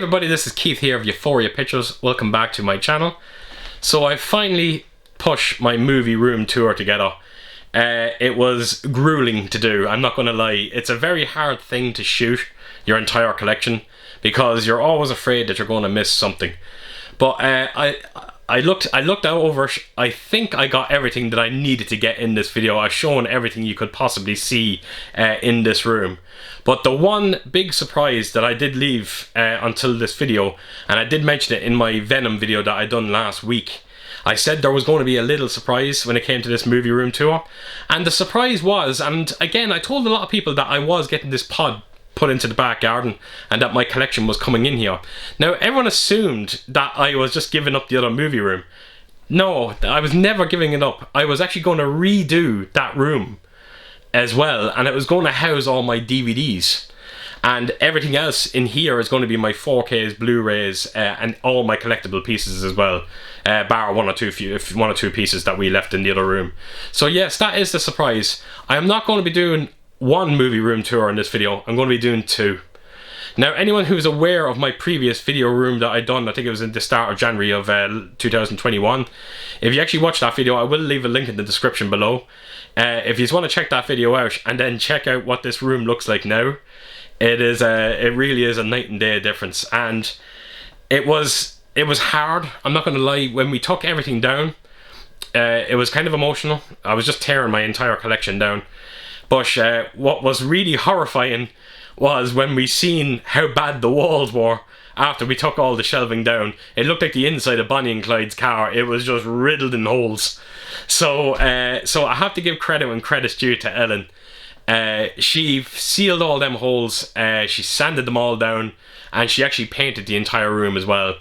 everybody, this is Keith here of Euphoria Pictures. Welcome back to my channel. So I finally pushed my movie room tour together. It was grueling to do, I'm not gonna lie. It's a very hard thing to shoot your entire collection because you're always afraid that you're going to miss something. But I looked out over it. I think I got everything that I needed to get in this video. I've shown everything you could possibly see in this room. But the one big surprise that I did leave until this video, and I did mention it in my Venom video that I done last week, I said there was going to be a little surprise when it came to this movie room tour. And the surprise was, and again I told a lot of people that I was getting this pod put into the back garden and that my collection was coming in here. Now everyone assumed that I was just giving up the other movie room. No, I was never giving it up. I was actually going to redo that room as well, and it was going to house all my DVDs, and everything else in here is going to be my 4Ks, Blu-rays, and all my collectible pieces as well, bar one or two pieces that we left in the other room. So yes, that is the surprise. I am not going to be doing one movie room tour in this video. I'm going to be doing two. Now, anyone who's aware of my previous video room that I done, I think it was in the start of January of 2021. If you actually watch that video, I will leave a link in the description below. If you just want to check that video out and then check out what this room looks like now, it really is a night and day difference. And it was hard, I'm not going to lie. When we took everything down, it was kind of emotional. I was just tearing my entire collection down. But what was really horrifying was when we seen how bad the walls were after we took all the shelving down. It looked like the inside of Bonnie and Clyde's car. It was just riddled in holes. So I have to give credit when credit's due to Ellen. She sealed all them holes, she sanded them all down, and she actually painted the entire room as well.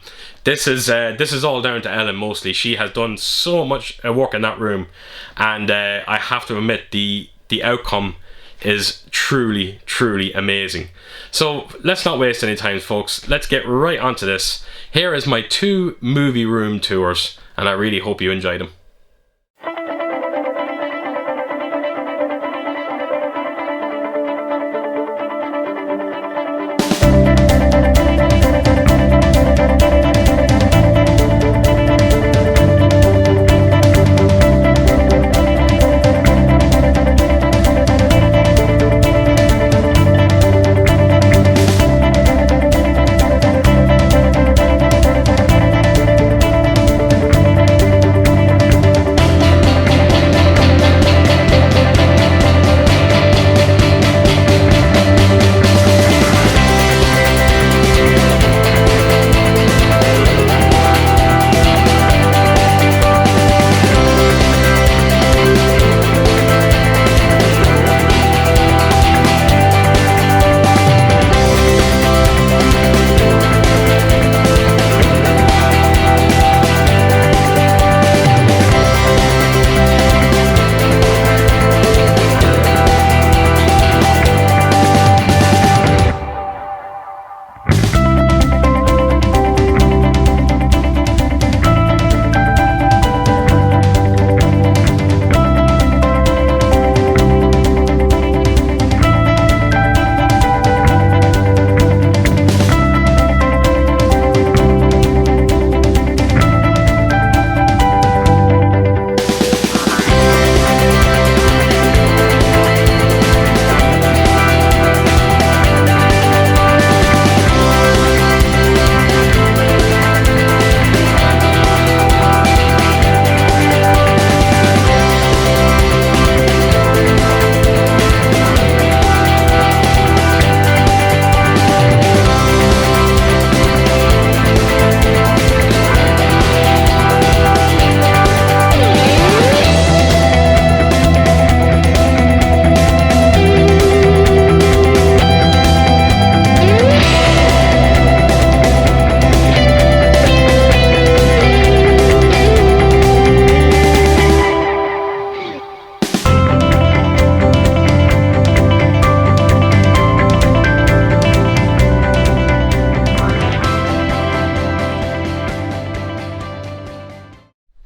This is all down to Ellen mostly. She has done so much work in that room, and I have to admit the outcome is truly amazing. So let's not waste any time, folks. Let's get right onto this. Here is my two movie room tours, and I really hope you enjoyed them.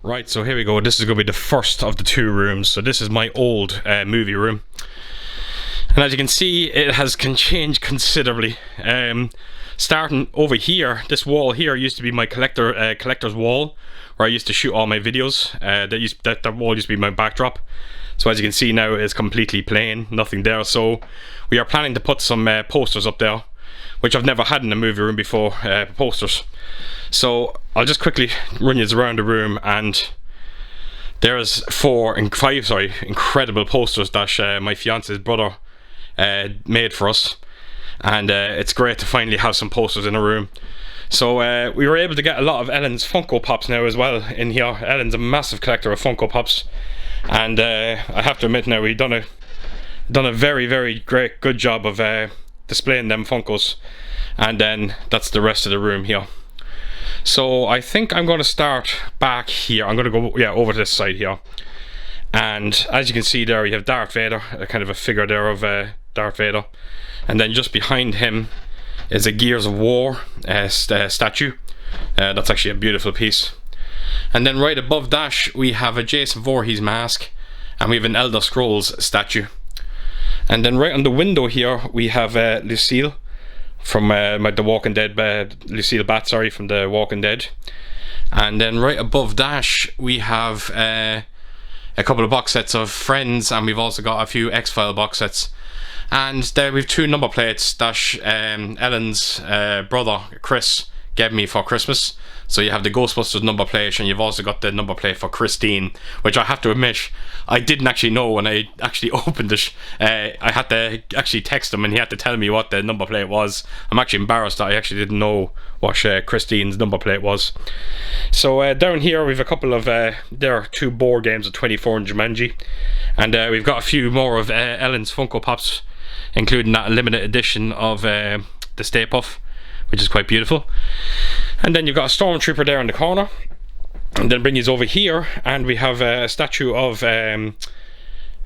Right, so here we go. This is going to be the first of the two rooms. So this is my old movie room. And as you can see, it has changed considerably. starting over here, this wall here used to be my collector's wall, where I used to shoot all my videos. That wall used to be my backdrop. So as you can see now, it's completely plain, nothing there. So we are planning to put some posters up there, which I've never had in a movie room before, posters. So I'll just quickly run you around the room, and there's five incredible posters that my fiance's brother made for us. And it's great to finally have some posters in a room. So we were able to get a lot of Ellen's Funko Pops now as well in here. Ellen's a massive collector of Funko Pops, and I have to admit now, we've done a very, very good job of displaying them Funkos. And then that's the rest of the room here. So I think I'm going to start back here. I'm going to go over to this side here, and as you can see there, you have Darth Vader, a kind of a figure there of Darth Vader. And then just behind him is a Gears of War statue. That's actually a beautiful piece. And then right above that we have a Jason Voorhees mask, and we have an Elder Scrolls statue. And then right on the window here we have Lucille from The Walking Dead, Lucille Bat, sorry, from The Walking Dead. And then right above that we have a couple of box sets of Friends, and we've also got a few X-File box sets. And there we've two number plates that Ellen's brother Chris gave me for Christmas. So you have the Ghostbusters number plate, and you've also got the number plate for Christine, which I have to admit I didn't actually know when I actually opened it. I had to actually text him, and he had to tell me what the number plate was. I'm actually embarrassed that I actually didn't know what Christine's number plate was. So down here we've a couple of there are two board games of 24 and Jumanji, and we've got a few more of Ellen's Funko Pops, including that limited edition of the Stay Puft, which is quite beautiful. And then you've got a Stormtrooper there in the corner. And then bring you over here, and we have a statue of the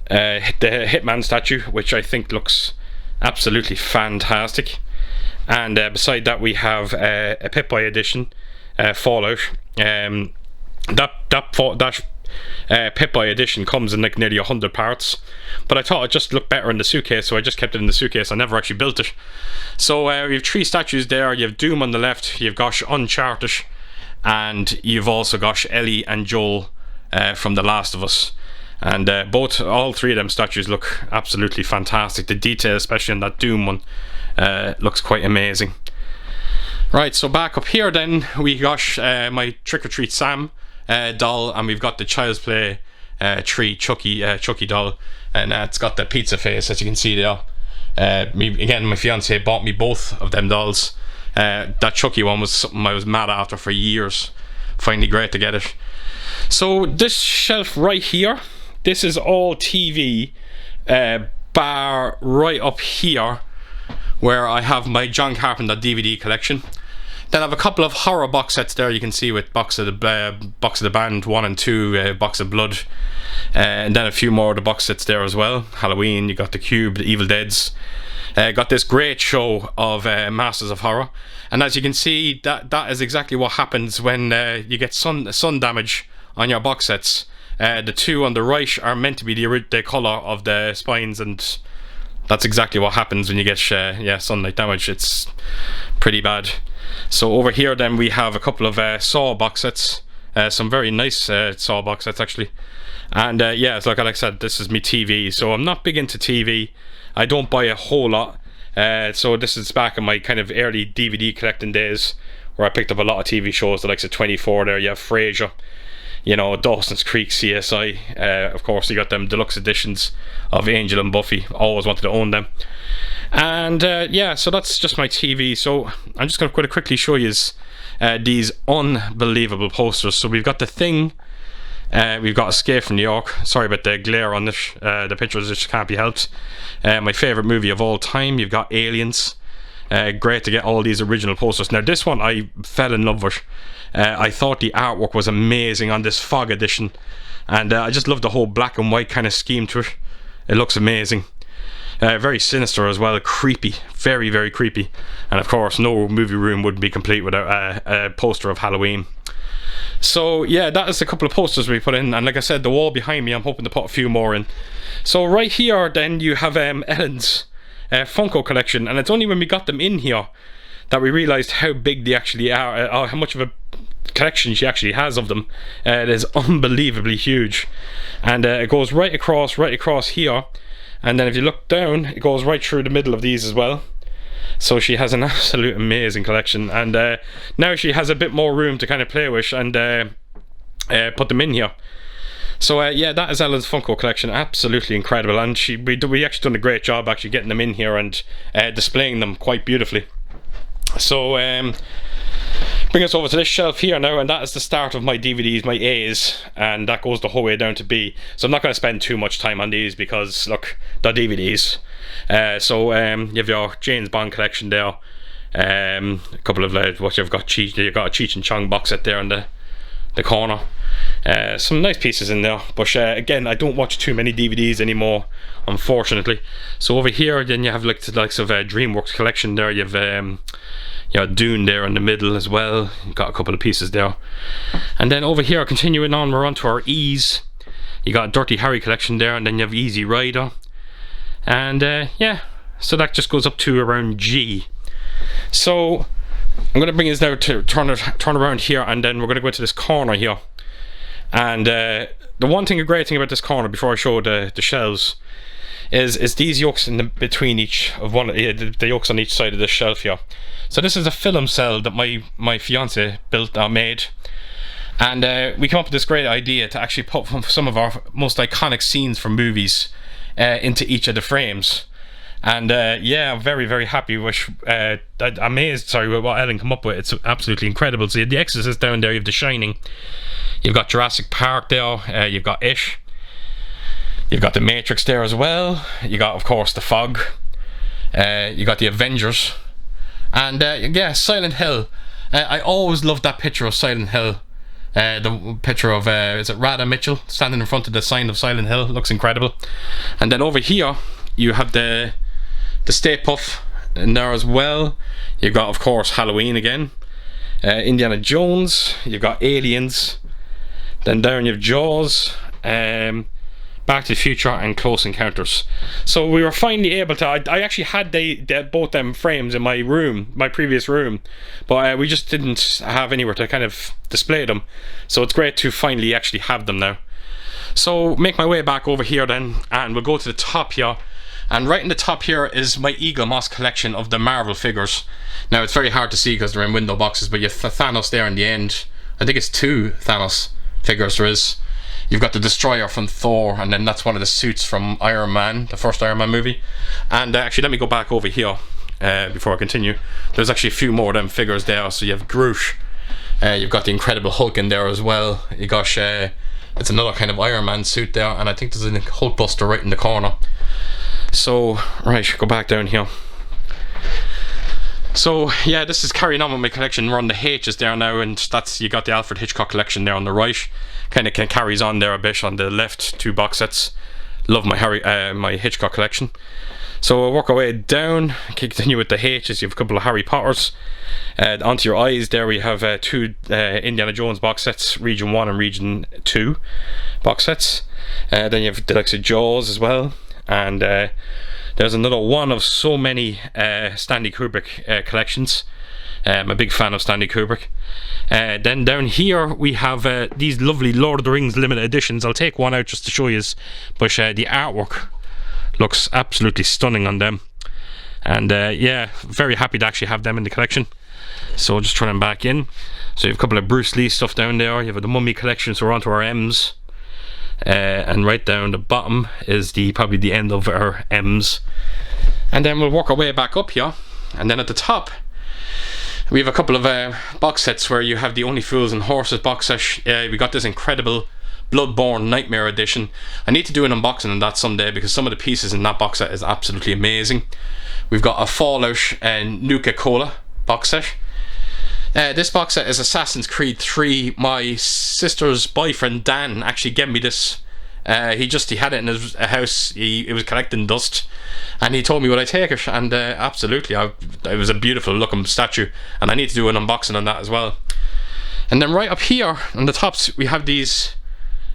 Hitman statue, which I think looks absolutely fantastic. And beside that we have a Pip-Boy edition, Fallout. That Pip-Boy edition comes in like nearly 100 parts, but I thought it just looked better in the suitcase, so I just kept it in the suitcase. I never actually built it. So we have three statues there. You have Doom on the left, you've got Uncharted, and you've also got Ellie and Joel from The Last of Us. And all three of them statues look absolutely fantastic. The detail, especially on that Doom one, looks quite amazing. Right, so back up here then we got my Trick or Treat Sam doll, and we've got the Child's Play tree Chucky doll, and it's got the pizza face, as you can see there. My fiance bought me both of them dolls. That Chucky one was something I was mad after for years. Finally great to get it. So this shelf right here, this is all TV, bar right up here where I have my John Carpenter DVD collection. Then I have a couple of horror box sets there, you can see, with Box of the Band 1 and 2, Box of Blood, and then a few more of the box sets there as well. Halloween, you got The Cube, The Evil Deads. Got this great show of Masters of Horror, and as you can see, that is exactly what happens when you get sun damage on your box sets. The two on the right are meant to be the colour of the spines, and that's exactly what happens when you get sunlight damage. It's pretty bad. So over here then we have a couple of Saw box sets, some very nice Saw box sets actually. And it's like I said, this is me TV, so I'm not big into TV. I don't buy a whole lot. So this is back in my kind of early DVD collecting days, where I picked up a lot of TV shows, the likes of 24 there. You have Frasier, Dawson's Creek, CSI. Of course, you got them deluxe editions of Angel and Buffy. Always wanted to own them. And so that's just my TV. So I'm just going to quickly show you these unbelievable posters. So we've got The Thing, we've got Escape from New York. Sorry about the glare on this, the pictures just can't be helped. My favourite movie of all time, you've got Aliens. Great to get all these original posters. Now this one I fell in love with. I thought the artwork was amazing on this Fog edition, and I just love the whole black and white kind of scheme to it. It looks amazing. Very sinister as well, creepy, very, very creepy. And of course, no movie room would be complete without a poster of Halloween. So yeah, that is a couple of posters we put in, and like I said, the wall behind me, I'm hoping to put a few more in. So right here then you have Ellen's Funko collection, and it's only when we got them in here that we realised how big they actually are, how much of a collection she actually has of them. It is unbelievably huge, and it goes right across here, and then if you look down, it goes right through the middle of these as well. So she has an absolute amazing collection, and now she has a bit more room to kind of play with and put them in here. So yeah, that is Ellen's Funko collection. Absolutely incredible, and we actually done a great job actually getting them in here and displaying them quite beautifully. So bring us over to this shelf here now, and that is the start of my DVDs, my A's, and that goes the whole way down to B. So I'm not going to spend too much time on these because look, they're DVDs. So you have your James Bond collection there, a couple of what you've got, you've got a Cheech and Chong box set there in the corner. Some nice pieces in there, but again, I don't watch too many DVDs anymore, unfortunately. So over here then you have like the likes of DreamWorks collection there. You have Dune there in the middle as well. You've got a couple of pieces there, and then over here, continuing on, we're on to our E's. You got a Dirty Harry collection there, and then you have Easy Rider, and yeah, so that just goes up to around G. So I'm going to bring us now to turn around here, and then we're going to go into this corner here. And the great thing about this corner, before I show the shelves, is these yokes in between each of the yokes on each side of this shelf here. So this is a film cell that my fiance made, and we came up with this great idea to actually put some of our most iconic scenes from movies into each of the frames. And yeah, I'm very, very happy with amazed with what Ellen came up with. It's absolutely incredible. So you have The Exorcist down there, you have The Shining, you've got Jurassic Park there, you've got Ish, you've got The Matrix there as well, you got of course The Fog, you got The Avengers, and yeah, Silent Hill. I always loved that picture of Silent Hill. The picture of is it Radha Mitchell standing in front of the sign of Silent Hill. It looks incredible. And then over here you have the Stay Puft in there as well. You've got of course Halloween again, Indiana Jones, you've got Aliens, then down you have Jaws, Back to the Future, and Close Encounters. So we were finally able to, I actually had both them frames in my room, my previous room, but we just didn't have anywhere to kind of display them. So it's great to finally actually have them now. So make my way back over here then, and we'll go to the top here. And right in the top here is my Eagle Moss collection of the Marvel figures. Now it's very hard to see because they're in window boxes, but you have Thanos there in the end. I think it's 2 Thanos figures there is. You've got the Destroyer from Thor, and then that's one of the suits from Iron Man, the first Iron Man movie. And actually, let me go back over here before I continue. There's actually a few more of them figures there. So you have Groot, you've got the Incredible Hulk in there as well. You got it's another kind of Iron Man suit there, and I think there's a Hulkbuster right in the corner. So right, go back down here. So yeah, this is carrying on with my collection. We're on the H's there now, and that's, you got the Alfred Hitchcock collection there on the right. Kind of carries on there a bit on the left, 2 box sets. Love my my Hitchcock collection. So we'll work our way down, continue with the H's. You have a couple of Harry Potters. Onto your I's there we have 2 Indiana Jones box sets, Region 1 and Region 2 box sets. Then you have the likes of Jaws as well, and there's another one of so many Stanley Kubrick collections. I'm a big fan of Stanley Kubrick. Then down here we have these lovely Lord of the Rings limited editions. I'll take one out just to show you, but the artwork looks absolutely stunning on them, and yeah, very happy to actually have them in the collection. So I'll just turn them back in. So you have a couple of Bruce Lee stuff down there. You have the Mummy collection, so we're on to our M's. And right down the bottom is probably the end of our M's, and then we'll work our way back up here. And then at the top we have a couple of box sets where you have the Only Fools and Horses box set. We got this incredible Bloodborne Nightmare edition. I need to do an unboxing on that someday because some of the pieces in that box set is absolutely amazing. We've got a Fallout and Nuka-Cola box set. This box set is Assassin's Creed 3. My sister's boyfriend Dan actually gave me this. He had it in his house. He was collecting dust, and he told me would I take it, and absolutely, it was a beautiful looking statue, and I need to do an unboxing on that as well. And then right up here on the tops we have these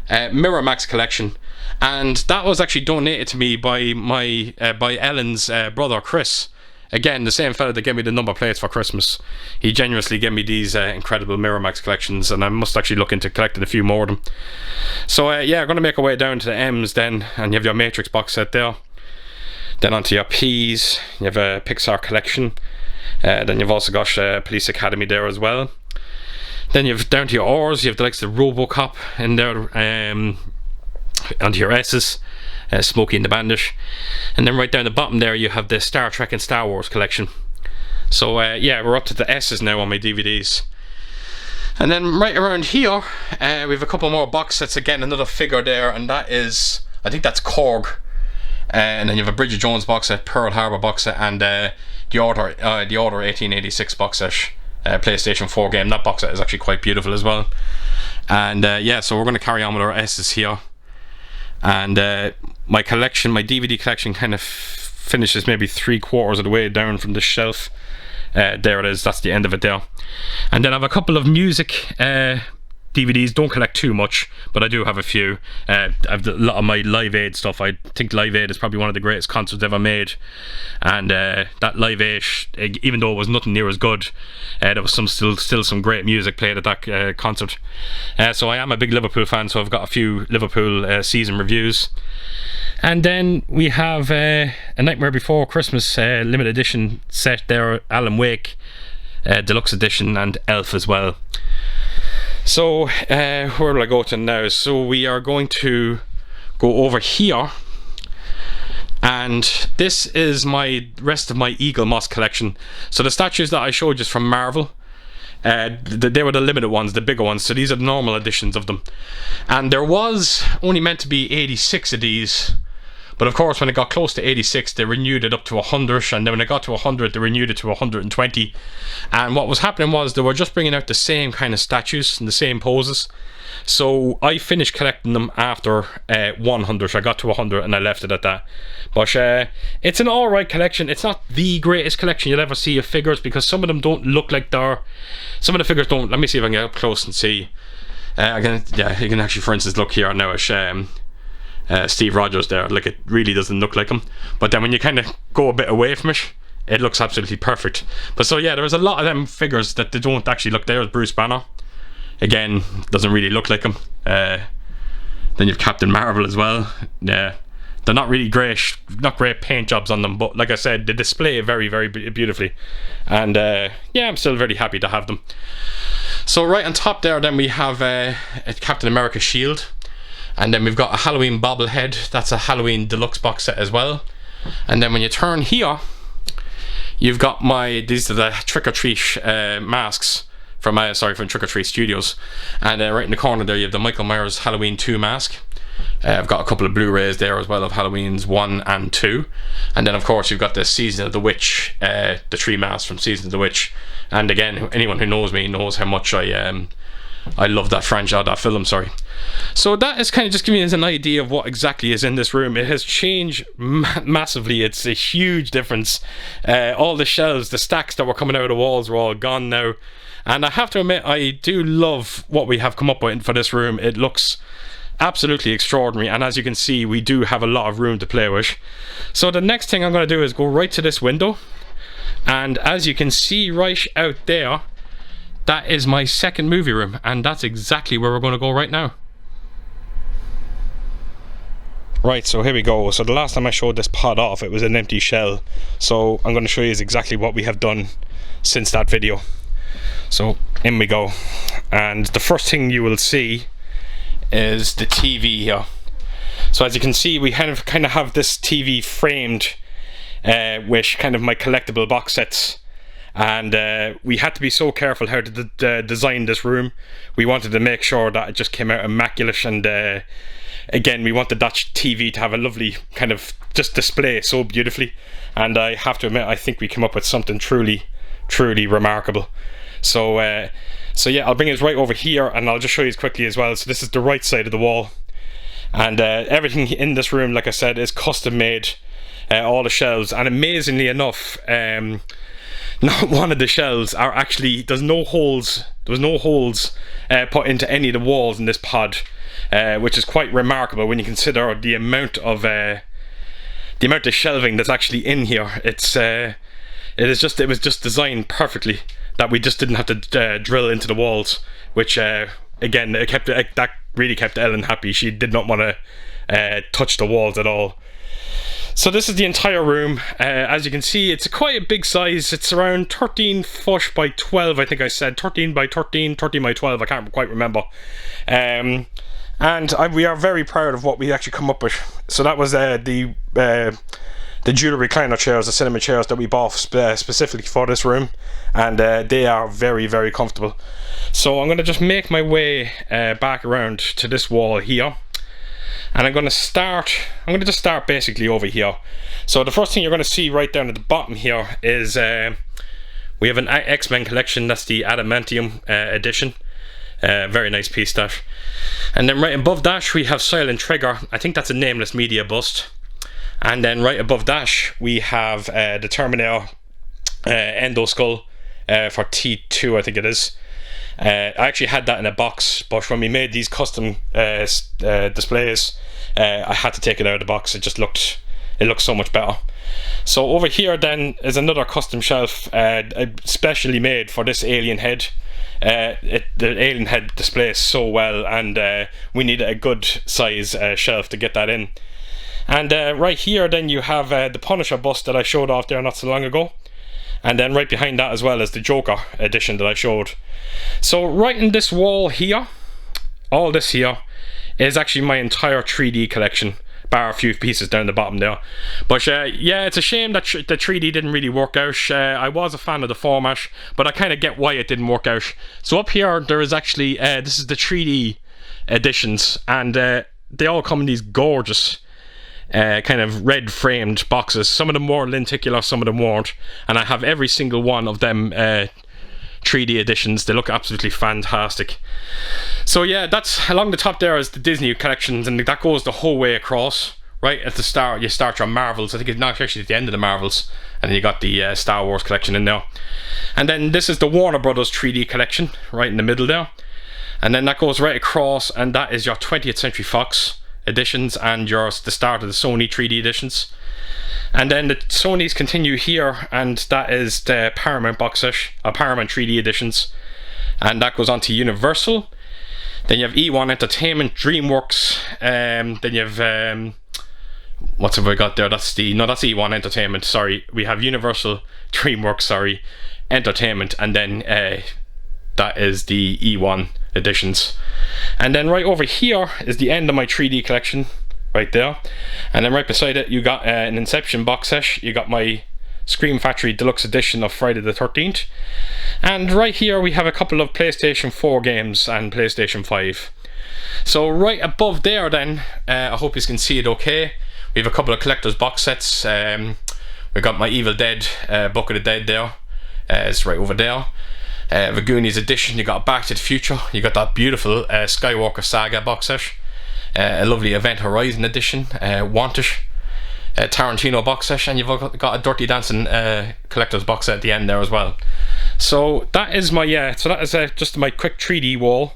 Miramax collection, and that was actually donated to me by Ellen's brother Chris. Again, the same fella that gave me the number plates for Christmas. He generously gave me these incredible Miramax collections, and I must actually look into collecting a few more of them. So yeah, we're going to make our way down to the M's then, and you have your Matrix box set there. Then onto your P's, you have a Pixar collection. Then you've also got Police Academy there as well. Then you've down to your R's, you have the likes of RoboCop in there, onto your S's, Smokey and the Bandit. And then right down the bottom there you have the Star Trek and Star Wars collection. So yeah, we're up to the S's now on my DVDs. And then right around here, we have a couple more box sets. Again, another figure there, and that is, I think that's Korg. And then you have a Bridget Jones box set, Pearl Harbor box set, and the Order 1886 box set, PlayStation 4 game. That box set is actually quite beautiful as well. And yeah, so we're going to carry on with our S's here. And my collection, my DVD collection, kind of finishes maybe 3/4 of the way down from the shelf. There it is, that's the end of it there. And then I have a couple of music DVDs. Don't collect too much, but I do have a few. I have a lot of my Live Aid stuff. I think Live Aid is probably one of the greatest concerts ever made, and that Live Aid, even though it was nothing near as good, there was still some great music played at that concert. So I am a big Liverpool fan, so I've got a few Liverpool season reviews. And then we have A Nightmare Before Christmas limited edition set there, Alan Wake deluxe edition, and Elf as well. So where will I go to now? So we are going to go over here, and this is my rest of my Eagle Moss collection. So the statues that I showed you from Marvel, they were the limited ones, the bigger ones. So these are the normal editions of them, and there was only meant to be 86 of these. But of course, when it got close to 86, they renewed it up to 100, and then when it got to 100, they renewed it to 120. And what was happening was they were just bringing out the same kind of statues and the same poses. So I finished collecting them after 100. I got to 100 and I left it at that. But it's an alright collection. It's not the greatest collection you'll ever see of figures, because some of them don't look like they're... Some of the figures don't... Let me see if I can get up close and see. Yeah, you can actually, for instance, look here now at Steve Rogers there. Like, it really doesn't look like him, but then when you kind of go a bit away from it, it looks absolutely perfect. But so yeah, there's a lot of them figures that they don't actually look. There's Bruce Banner, again, doesn't really look like him. Then you've Captain Marvel as well. Yeah, they're not really great, not great paint jobs on them, but like I said, they display very, very beautifully. And yeah, I'm still very happy to have them. So right on top there, then we have a Captain America shield. And then we've got a Halloween bobblehead. That's a Halloween deluxe box set as well. And then when you turn here, you've got these are the Trick or Treat masks from Trick or Treat Studios. And right in the corner there, you have the Michael Myers Halloween 2 mask. I've got a couple of Blu-rays there as well of Halloween's 1 and 2. And then of course you've got the Season of the Witch, the 3 masks from Season of the Witch. And again, anyone who knows me knows how much I love that franchise, that film, sorry. So that is kind of just giving us an idea of what exactly is in this room. It has changed massively. It's a huge difference. All the shelves, the stacks that were coming out of the walls are all gone now. And I have to admit, I do love what we have come up with for this room. It looks absolutely extraordinary, and as you can see, we do have a lot of room to play with. So the next thing I'm going to do is go right to this window, and as you can see right out there, that is my second movie room, and that's exactly where we're going to go right now. Right, so here we go. So the last time I showed this pod off, it was an empty shell. So I'm going to show you exactly what we have done since that video. So in we go. And the first thing you will see is the TV here. So as you can see, we kind of have this TV framed with kind of my collectible box sets. And we had to be so careful how to design this room. We wanted to make sure that it just came out immaculate, and again, we wanted that TV to have a lovely kind of just display so beautifully. And I have to admit, I think we came up with something truly remarkable. So yeah, I'll bring it right over here and I'll just show you quickly as well. So this is the right side of the wall, and everything in this room, like I said, is custom made. All the shelves, and amazingly enough, not one of the shelves are actually, there was no holes put into any of the walls in this pod, which is quite remarkable when you consider the amount of shelving that's actually in here. it was just designed perfectly that we just didn't have to drill into the walls, which again, that really kept Ellen happy. She did not want to touch the walls at all. So this is the entire room. As you can see, it's quite a big size. It's around 13 foot by 12, I think I said. 13 by 13, 13 by 12, I can't quite remember. And we are very proud of what we actually come up with. So that was the jeweler recliner chairs, the cinema chairs that we bought specifically for this room. And they are very, very comfortable. So I'm going to just make my way back around to this wall here. And I'm going to just start basically over here. So the first thing you're going to see right down at the bottom here is we have an X-Men collection. That's the Adamantium edition. Very nice piece, that. And then right above that we have Silent Trigger. I think that's a Nameless Media bust. And then right above that we have the Terminator Endo Skull for T2, I think it is. I actually had that in a box, but when we made these custom displays, I had to take it out of the box. It looked so much better. So over here then is another custom shelf specially made for this alien head. The alien head displays so well, and we needed a good size shelf to get that in. And right here then you have the Punisher bust that I showed off there not so long ago. And then right behind that as well is the Joker edition that I showed. So right in this wall here, all this here is actually my entire 3D collection, bar a few pieces down the bottom there. But yeah, it's a shame that the 3D didn't really work out. I was a fan of the format, but I kind of get why it didn't work out. So up here there is actually, this is the 3D editions, and they all come in these gorgeous kind of red framed boxes. Some of them were lenticular, some of them weren't, and I have every single one of them 3D editions. They look absolutely fantastic. So yeah, that's along the top there is the Disney collections, and that goes the whole way across. Right at the start you start your Marvels. I think it's not actually at the end of the Marvels, and then you got the Star Wars collection in there. And then this is the Warner Brothers 3D collection right in the middle there, and then that goes right across, and that is your 20th Century Fox editions and the start of the Sony 3D editions. And then the Sonys continue here, and that is the Paramount box set, Paramount 3D editions, and that goes on to Universal. Then you have E1 Entertainment, DreamWorks, then you have what's have I got there? That's E1 Entertainment, sorry. We have Universal, DreamWorks, sorry, Entertainment, and then that is the E1 editions. And then right over here is the end of my 3D collection, right there. And then right beside it you got an Inception box set. You got my Scream Factory Deluxe Edition of Friday the 13th. And right here we have a couple of PlayStation 4 games and PlayStation 5. So right above there then, I hope you can see it okay, we have a couple of collector's box sets. We got my Evil Dead, Book of the Dead there. It's right over there. The Goonies edition, you got Back to the Future, you got that beautiful Skywalker Saga box set, a lovely Event Horizon edition, Wanted, Tarantino box set, and you've got a Dirty Dancing collector's box set at the end there as well. So that is my just my quick 3D wall,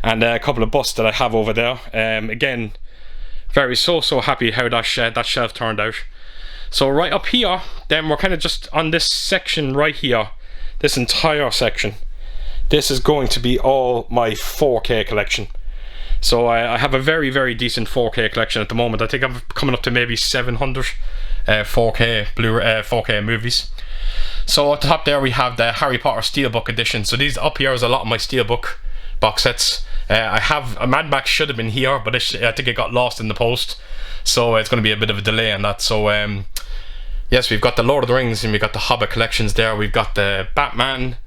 and a couple of busts that I have over there. Again, so happy how that shelf turned out. So right up here then we're kind of just on this section right here. This entire section, this is going to be all my 4K collection. So I have a very, very decent 4K collection at the moment. I think I'm coming up to maybe 700 4K Blu-ray 4K movies. So at the top there we have the Harry Potter Steelbook edition. So these up here is a lot of my Steelbook box sets. I have a Mad Max should have been here, but I think it got lost in the post, so it's going to be a bit of a delay on that. So yes, we've got the Lord of the Rings and we've got the Hobbit collections there. We've got the Batman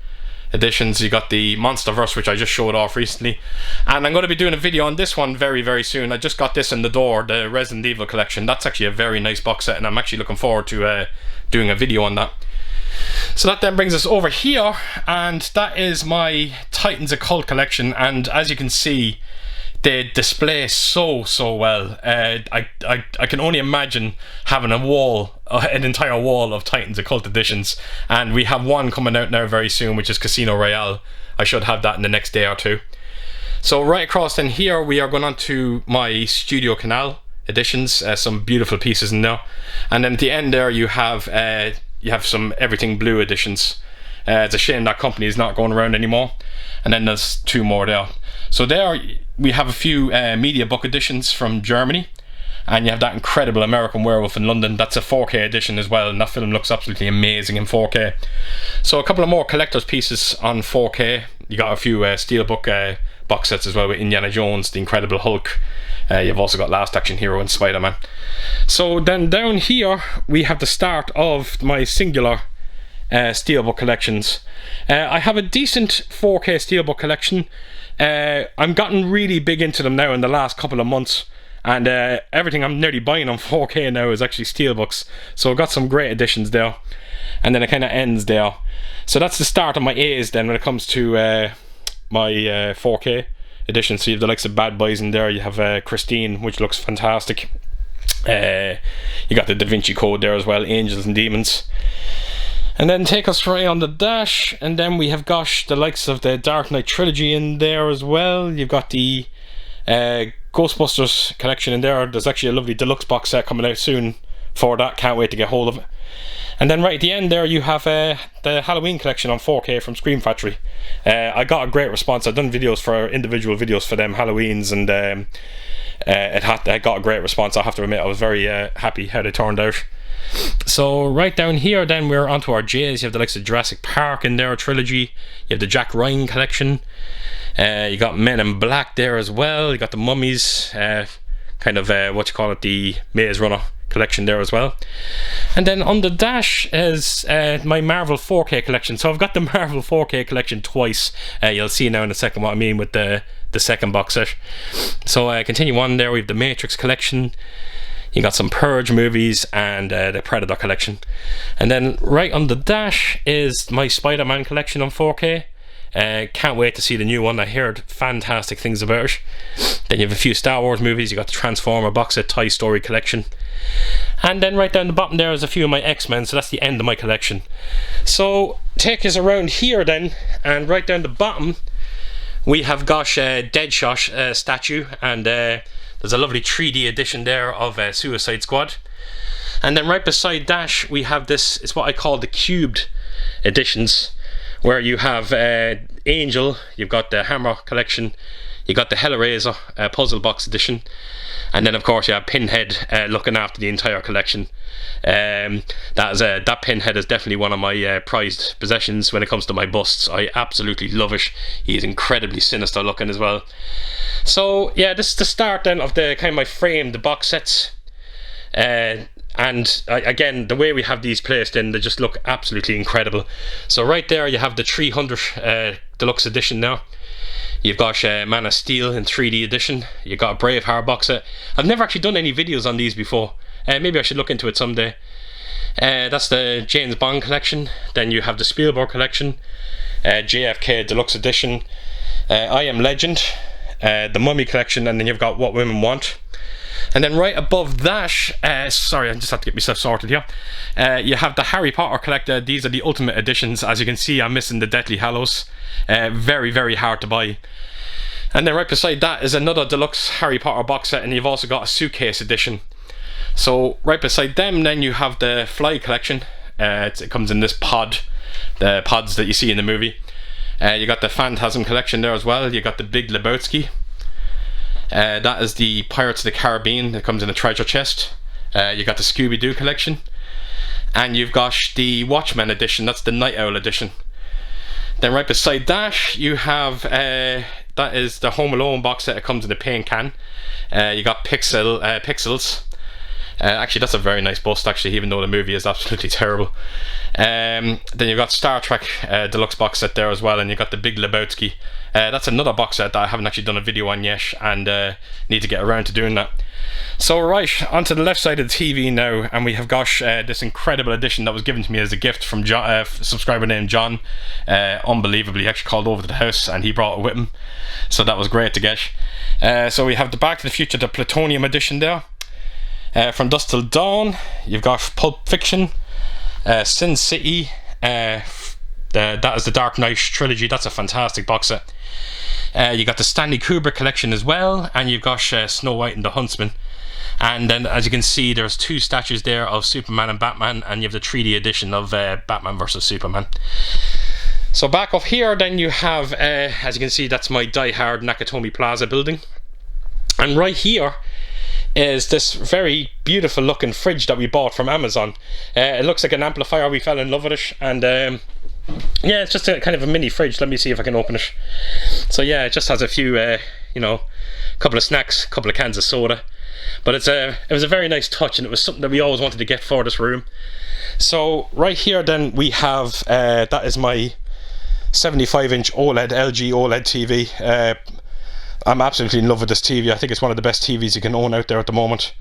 editions, you got the Monsterverse, which I just showed off recently, and I'm going to be doing a video on this one very, very soon. I just got this in the door, the Resident Evil collection. That's actually a very nice box set, and I'm actually looking forward to doing a video on that. So that then brings us over here, and that is my Titans Occult collection, and as you can see, they display so well. I can only imagine having a wall, an entire wall of Titans Occult editions, and we have one coming out now very soon, which is Casino Royale. I should have that in the next day or two. So right across then here we are going on to my Studio Canal editions, some beautiful pieces in there, and then at the end there you have you have some Everything Blue editions. It's a shame that company is not going around anymore. And then there's 2 more there. So there we have a few media book editions from Germany. And you have that incredible American Werewolf in London. That's a 4K edition as well, and that film looks absolutely amazing in 4K. So a couple of more collector's pieces on 4K. You got a few Steelbook box sets as well with Indiana Jones, The Incredible Hulk. You've also got Last Action Hero and Spider-Man. So then down here we have the start of my singular Steelbook collections. I have a decent 4K Steelbook collection. I'm gotten really big into them now in the last couple of months. And everything I'm nearly buying on 4K now is actually Steelbooks. So I've got some great editions there. And then it kind of ends there. So that's the start of my A's then when it comes to my 4K edition. So you have the likes of Bad Boys in there. You have Christine, which looks fantastic. You got the Da Vinci Code there as well. Angels and Demons. And then take us right on the dash. And then we have got the likes of the Dark Knight trilogy in there as well. You've got the Ghostbusters collection in there. There's actually a lovely deluxe box set coming out soon for that. Can't wait to get hold of it. And then right at the end there you have the Halloween collection on 4K from Scream Factory. I got a great response. I've done videos for individual videos for them Halloweens, and it got a great response. I have to admit I was very happy how they turned out. So right down here then we're onto our J's. You have the likes of Jurassic Park in there, trilogy. You have the Jack Ryan collection. You got Men in Black there as well. You got the Mummies, kind of the Maze Runner collection there as well. And then on the dash is my Marvel 4K collection. So I've got the Marvel 4K collection twice. You'll see now in a second what I mean with the second box set. So continue on there. We have the Matrix collection. You got some Purge movies and the Predator collection. And then right on the dash is my Spider-Man collection on 4K. Can't wait to see the new one. I heard fantastic things about it. Then you have a few Star Wars movies. You got the Transformer box set, Toy Story collection. And then right down the bottom there is a few of my X-Men. So that's the end of my collection. So take us around here then, and right down the bottom we have got Deadshot statue, and there's a lovely 3D edition there of Suicide Squad. And then right beside that we have this, it's what I call the cubed editions, where you have Angel, you've got the Hammer collection, you got the Hellraiser puzzle box edition, and then of course you have Pinhead looking after the entire collection. That Pinhead is definitely one of my prized possessions when it comes to my busts. I absolutely love it. He's incredibly sinister looking as well. So yeah, this is the start then of the kind of my framed box sets. And again, the way we have these placed in, they just look absolutely incredible. So right there you have the 300 deluxe edition now. You've got Man of Steel in 3D edition. You've got a Braveheart box set. I've never actually done any videos on these before. Maybe I should look into it someday. That's the James Bond collection. Then you have the Spielberg collection, JFK deluxe edition, I Am Legend, the Mummy collection, and then you've got What Women Want. And then right above that, sorry, I just have to get myself sorted here. You have the Harry Potter collector. These are the ultimate editions. As you can see, I'm missing the Deathly Hallows. Very, very hard to buy. And then right beside that is another deluxe Harry Potter box set, and you've also got a suitcase edition. So right beside them then you have the Fly collection. It comes in this pod, the pods that you see in the movie. You got the Phantasm collection there as well. You got the Big Lebowski. That is the Pirates of the Caribbean that comes in a treasure chest. You got the Scooby-Doo collection, and you've got the Watchmen edition. That's the Night Owl edition. Then right beside that you have that is the Home Alone box set. It comes in a paint can. You got Pixels. Actually, that's a very nice bust, actually, even though the movie is absolutely terrible. Then you've got Star Trek deluxe box set there as well, and you've got the Big Lebowski. That's another box set that I haven't actually done a video on yet, and need to get around to doing that. So right, onto the left side of the TV now, and we have got this incredible edition that was given to me as a gift from John, subscriber named John. Unbelievably, he actually called over to the house and he brought it with him, so that was great to get. So we have the Back to the Future, the Plutonium edition there. From Dusk Till Dawn, you've got Pulp Fiction, Sin City, that is the Dark Knight trilogy. That's a fantastic box set. You got the Stanley Kubrick collection as well, and you've got Snow White and the Huntsman. And then, as you can see, there's 2 statues there of Superman and Batman, and you have the 3D edition of Batman vs Superman. So back up here, then you have, as you can see, that's my die-hard Nakatomi Plaza building. And right here is this very beautiful looking fridge that we bought from Amazon. It looks like an amplifier. We fell in love with it, and yeah, it's just a kind of a mini fridge. Let me see if I can open it. So yeah, it just has a few, you know, couple of snacks, couple of cans of soda. But it was a very nice touch, and it was something that we always wanted to get for this room. So right here then we have, that is my 75-inch OLED, LG OLED TV. I'm absolutely in love with this TV. I think it's one of the best TVs you can own out there at the moment.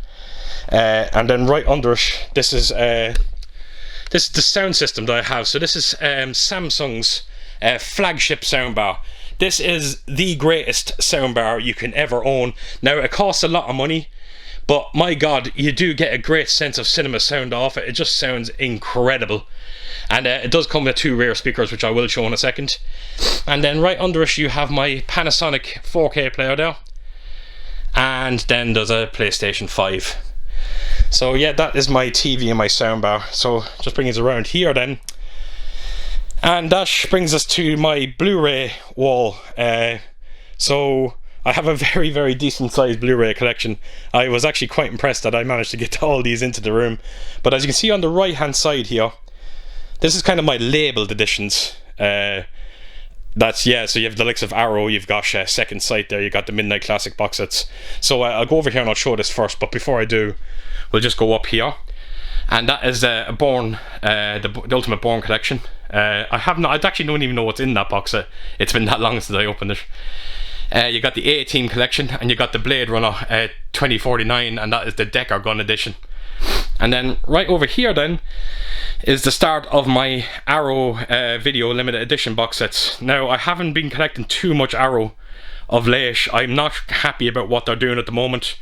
And then right under it, this is the sound system that I have. So this is Samsung's flagship soundbar. This is the greatest soundbar you can ever own. Now, it costs a lot of money, but my god, you do get a great sense of cinema sound off it. It just sounds incredible. And it does come with 2 rear speakers, which I will show in a second. And then right under it you have my Panasonic 4K player there. And then there's a PlayStation 5. So yeah, that is my TV and my soundbar. So just bring us around here then. And that brings us to my Blu-ray wall. So I have a very, very decent sized Blu-ray collection. I was actually quite impressed that I managed to get all these into the room. But as you can see on the right hand side here, this is kind of my labeled editions. That's, yeah, so you have the likes of Arrow, you've got Second Sight there, you've got the Midnight Classic box sets. So I'll go over here and I'll show this first, but before I do, we'll just go up here. And that is the Ultimate Bourne collection. I actually don't even know what's in that box set. It's been that long since I opened it. You got the A-Team collection, and you got the Blade Runner 2049, and that is the Decker Gun edition. And then right over here then is the start of my Arrow video limited edition box sets. Now, I haven't been collecting too much Arrow of late. I'm not happy about what they're doing at the moment,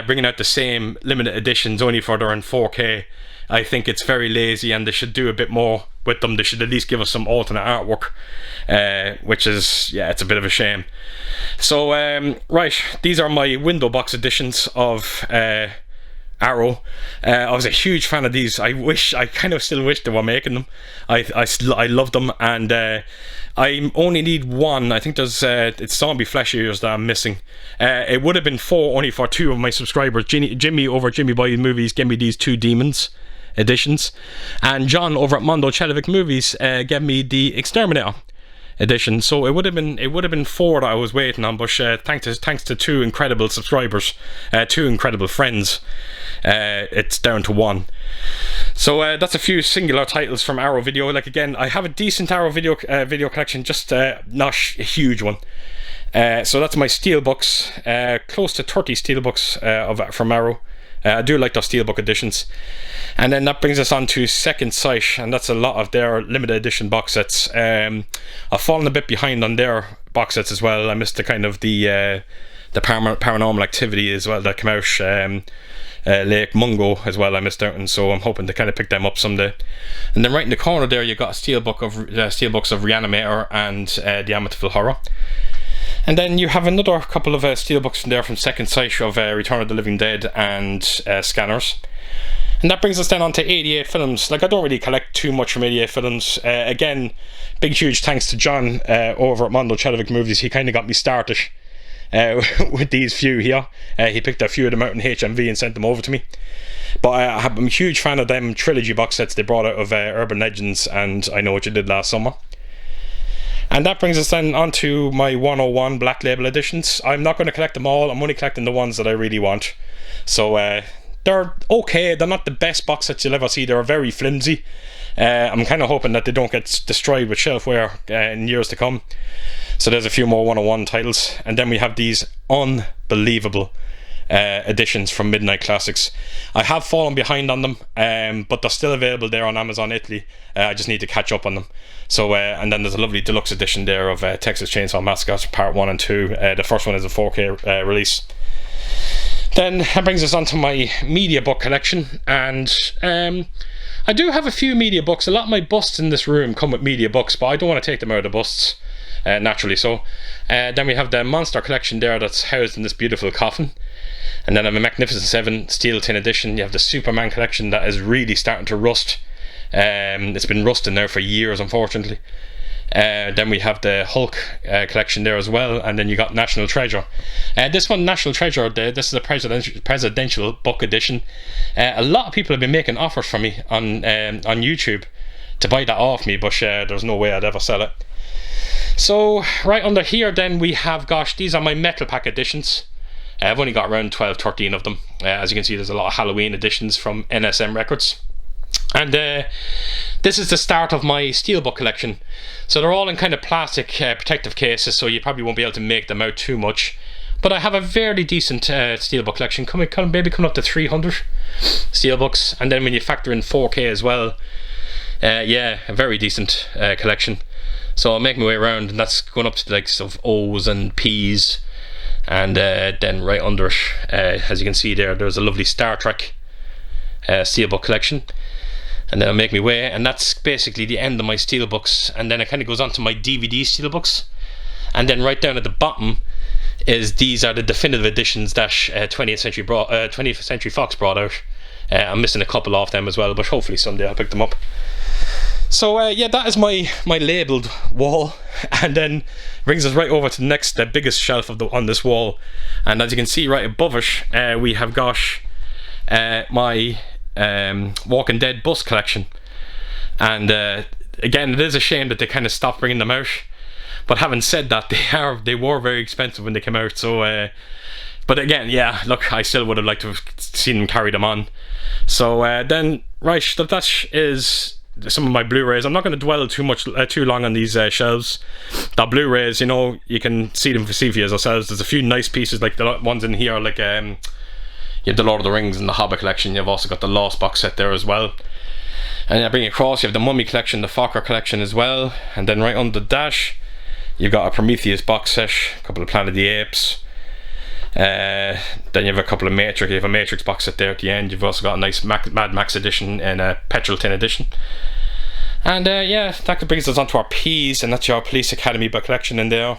bringing out the same limited editions only for they're in 4K. I think it's very lazy, and they should do a bit more with them. They should at least give us some alternate artwork, which is, yeah, it's a bit of a shame. So right, these are my window box editions of Arrow. I was a huge fan of these. I kind of still wish they were making them. I love them, and I only need one. I think there's it's Zombie Flesh Eaters that I'm missing. It would have been 4 only for 2 of my subscribers. Jimmy over at Jimmy Boy Movies gave me these 2 Demons editions, and John over at Mondo Chelovic Movies gave me the Exterminator edition. So it would have been 4 that I was waiting on, but thanks to 2 incredible subscribers, 2 incredible friends, it's down to 1. So that's a few singular titles from Arrow Video. Like, again, I have a decent Arrow video collection, just not a huge one. So that's my Steelbooks, close to 30 Steelbooks from Arrow. I do like those Steelbook editions. And then that brings us on to Second Sight, and that's a lot of their limited edition box sets. I've fallen a bit behind on their box sets as well. I missed the kind of the Paranormal Activity as well that came out. Lake Mungo as well I missed out on, so I'm hoping to kind of pick them up someday. And then right in the corner there you got a Steelbooks of Reanimator and the Amityville Horror. And then you have another couple of Steelbooks in there from Second Sight of Return of the Living Dead and Scanners. And that brings us then on to 88 films. Like, I don't really collect too much from 88 films. Again, big huge thanks to John over at Mondo Chelovic Movies. He kind of got me started with these few here. He picked a few of them out in HMV and sent them over to me. But I'm a huge fan of them trilogy box sets they brought out of Urban Legends and I Know What You Did Last Summer. And that brings us then onto my 101 Black Label editions. I'm not going to collect them all. I'm only collecting the ones that I really want. So they're okay. They're not the best box sets you'll ever see. They're very flimsy. I'm kind of hoping that they don't get destroyed with shelfware in years to come. So there's a few more 101 titles. And then we have these unbelievable editions from Midnight Classics. I have fallen behind on them, but they're still available there on Amazon Italy. I just need to catch up on them. So and then there's a lovely deluxe edition there of Texas Chainsaw Massacre Part 1 and 2. The first one is a 4K release. Then that brings us on to my media book collection, and I do have a few media books. A lot of my busts in this room come with media books, but I don't want to take them out of the busts naturally. So then we have the Monster collection there that's housed in this beautiful coffin. And then I have a Magnificent 7 steel tin edition. You have the Superman collection that is really starting to rust. It's been rusting there for years, unfortunately. Then we have the Hulk collection there as well, and then you got National Treasure. This one, National Treasure, this is a presidential book edition. A lot of people have been making offers for me on YouTube to buy that off me, but there's no way I'd ever sell it. So right under here then we have, gosh, these are my metal pack editions. I've only got around 12-13 of them. As you can see, there's a lot of Halloween editions from NSM Records. And this is the start of my Steelbook collection. So they're all in kind of plastic protective cases, so you probably won't be able to make them out too much. But I have a very decent Steelbook collection, maybe coming up to 300 Steelbooks. And then when you factor in 4K as well, yeah, a very decent collection. So I'll make my way around, and that's going up to the likes of O's and P's. And then right under it, as you can see there, there's a lovely Star Trek Steelbook collection. And then I'll make my way, and that's basically the end of my Steelbooks. And then it kind of goes on to my DVD Steelbooks. And then right down at the bottom these are the definitive editions that 20th Century Fox brought out. I'm missing a couple of them as well, but hopefully someday I'll pick them up. So yeah, that is my labelled wall, and then brings us right over to the next, the biggest shelf on this wall. And as you can see right above it, we have got my Walking Dead bus collection. And again, it is a shame that they kind of stopped bringing them out. But having said that, they were very expensive when they came out. So, but again, yeah, look, I still would have liked to have seen them carry them on. So then, right, that is some of my Blu-rays. I'm not going to dwell too long on these shelves. The Blu-rays, you know, you can see for yourselves. There's a few nice pieces, like the ones in here, like you have the Lord of the Rings and the Hobbit collection. You've also got the Lost box set there as well. And I bring it across, you have the Mummy collection, the Fokker collection as well. And then right under the dash, you've got a Prometheus box set, a couple of Planet of the Apes. Then you have a couple of Matrix. You have a Matrix box set there at the end. You've also got a nice Mad Max edition and a Petrol Tin edition. And yeah, that brings us on to our P's, and that's your Police Academy book collection in there.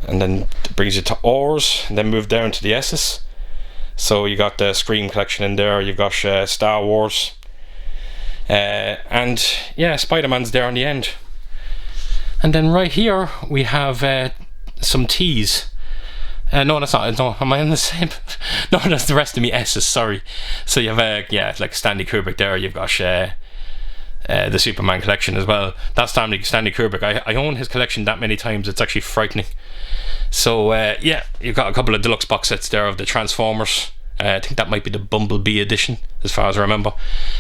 And then it brings you to R's, and then move down to the S's. So you got the Scream collection in there. You've got Star Wars, and yeah, Spider-Man's there on the end. And then right here we have some T's. No, that's not. No, am I on the same? No, that's the rest of me S's. Sorry. So you have yeah, like Stanley Kubrick there. You've got the Superman collection as well. That's Stanley Kubrick. I own his collection that many times. It's actually frightening. So yeah, you've got a couple of deluxe box sets there of the Transformers. I think that might be the Bumblebee edition, as far as I remember.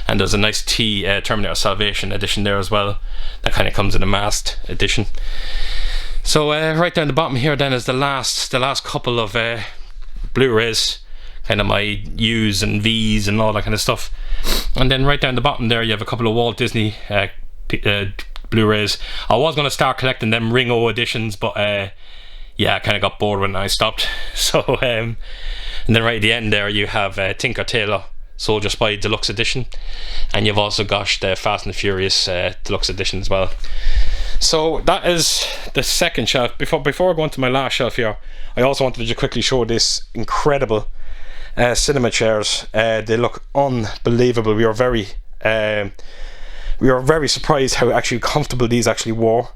And there's a nice Terminator Salvation edition there as well. That kind of comes in a masked edition. So right down the bottom here then is the last couple of Blu-rays, kind of my U's and V's and all that kind of stuff. And then right down the bottom there you have a couple of Walt Disney Blu-rays. I was going to start collecting them Ringo editions, but yeah, I kind of got bored when I stopped. So and then right at the end there you have Tinker Tailor Soldier Spy Deluxe Edition, and you've also got the Fast and the Furious Deluxe Edition as well. So that is the second shelf. Before I go on to my last shelf here, I also wanted to just quickly show this incredible cinema chairs. They look unbelievable. We were very surprised how actually comfortable these actually were,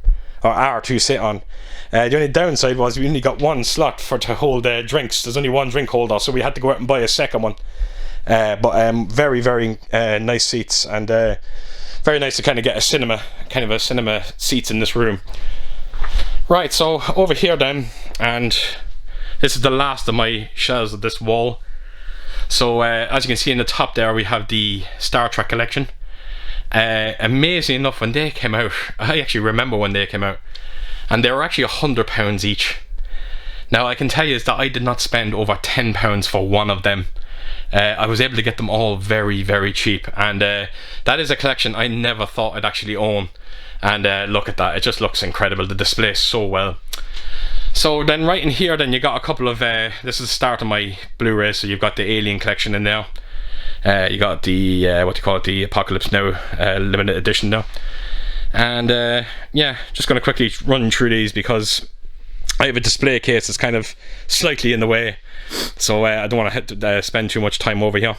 or are, to sit on. The only downside was we only got one slot to hold drinks. There's only one drink holder, so we had to go out and buy a second one. But very, very nice seats, and very nice to kind of get a cinema seats in this room. Right, so over here then, and this is the last of my shelves of this wall. So as you can see in the top there, we have the Star Trek collection. Amazing enough, when they came out, I actually remember when they came out, and they were actually £100 each. Now I can tell you is that I did not spend over £10 for one of them. I was able to get them all very, very cheap, and that is a collection I never thought I'd actually own. And look at that, it just looks incredible. The display so well. So then right in here then you got a couple of this is the start of my Blu-ray. So you've got the Alien collection in there. You got the the Apocalypse Now limited edition now. And yeah, just going to quickly run through these because I have a display case that's kind of slightly in the way, so I don't want to spend too much time over here.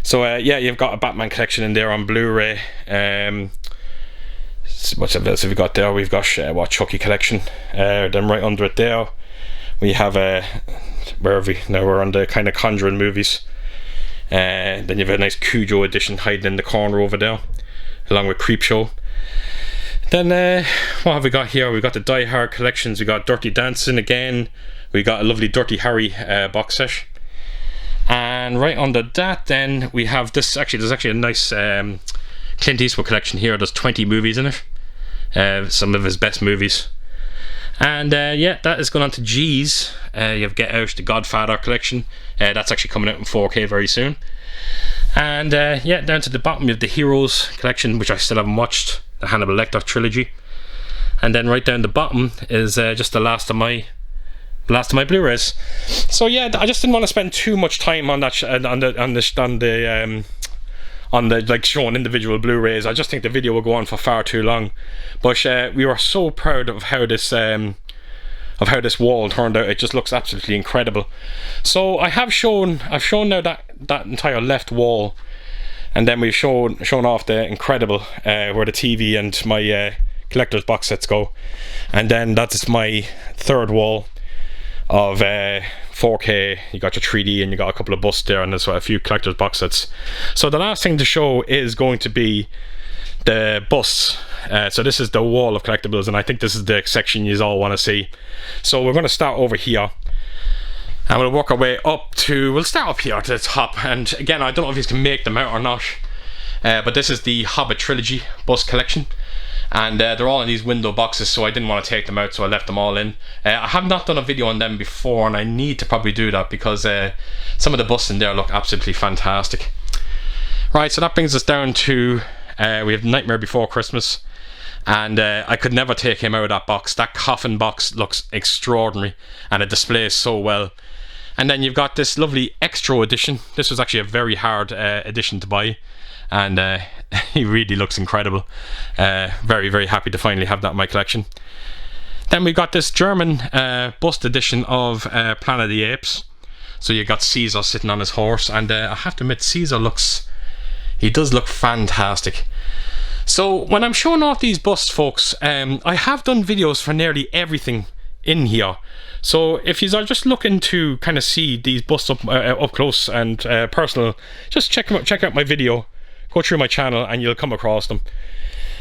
So yeah, you've got a Batman collection in there on Blu-ray. What else have we got there? We've got what, Chucky collection. Then right under it there we have where are we now? We're on the kind of Conjuring movies. Then you have a nice Cujo edition hiding in the corner over there, along with Creepshow. Then what have we got here? We've got the Die Hard collections. We got Dirty Dancing again. We got a lovely Dirty Harry box set. And right under that, then we have this. Actually, there's actually a nice Clint Eastwood collection here. There's 20 movies in it, some of his best movies. And yeah, that is going on to G's. You have Get Out, the Godfather collection. That's actually coming out in 4K very soon. And yeah, down to the bottom you have the Heroes collection, which I still haven't watched, the Hannibal Lecter trilogy. And then right down the bottom is just the last of my Blu-rays. So yeah, I just didn't want to spend too much time on that on the like showing individual Blu-rays. I just think the video will go on for far too long. But we were so proud of how this wall turned out. It just looks absolutely incredible. So I've shown now that entire left wall, and then we've shown off the incredible where the TV and my collector's box sets go, and then that's my third wall of 4K. You got your 3D and you got a couple of busts there, and there's a few collector's box sets. So the last thing to show is going to be the busts. So this is the wall of collectibles, and I think this is the section you all want to see. So we're going to start over here, and we'll work our way up to, we'll start up here to the top. And again, I don't know if you can make them out or not, but this is the Hobbit trilogy bust collection. And they're all in these window boxes, so I didn't want to take them out, so I left them all in. I have not done a video on them before, and I need to probably do that because some of the busts in there look absolutely fantastic. Right, so that brings us down to we have Nightmare Before Christmas, and I could never take him out of that box. That coffin box looks extraordinary, and it displays so well. And then you've got this lovely extra edition. This was actually a very hard edition to buy, and he really looks incredible. Very, very happy to finally have that in my collection. Then we've got this German bust edition of Planet of the Apes. So you got Caesar sitting on his horse, and I have to admit, Caesar he does look fantastic. So when I'm showing off these busts, folks, I have done videos for nearly everything in here. So if you are just looking to kind of see these busts up close and personal, just check out my video. Go through my channel and you'll come across them.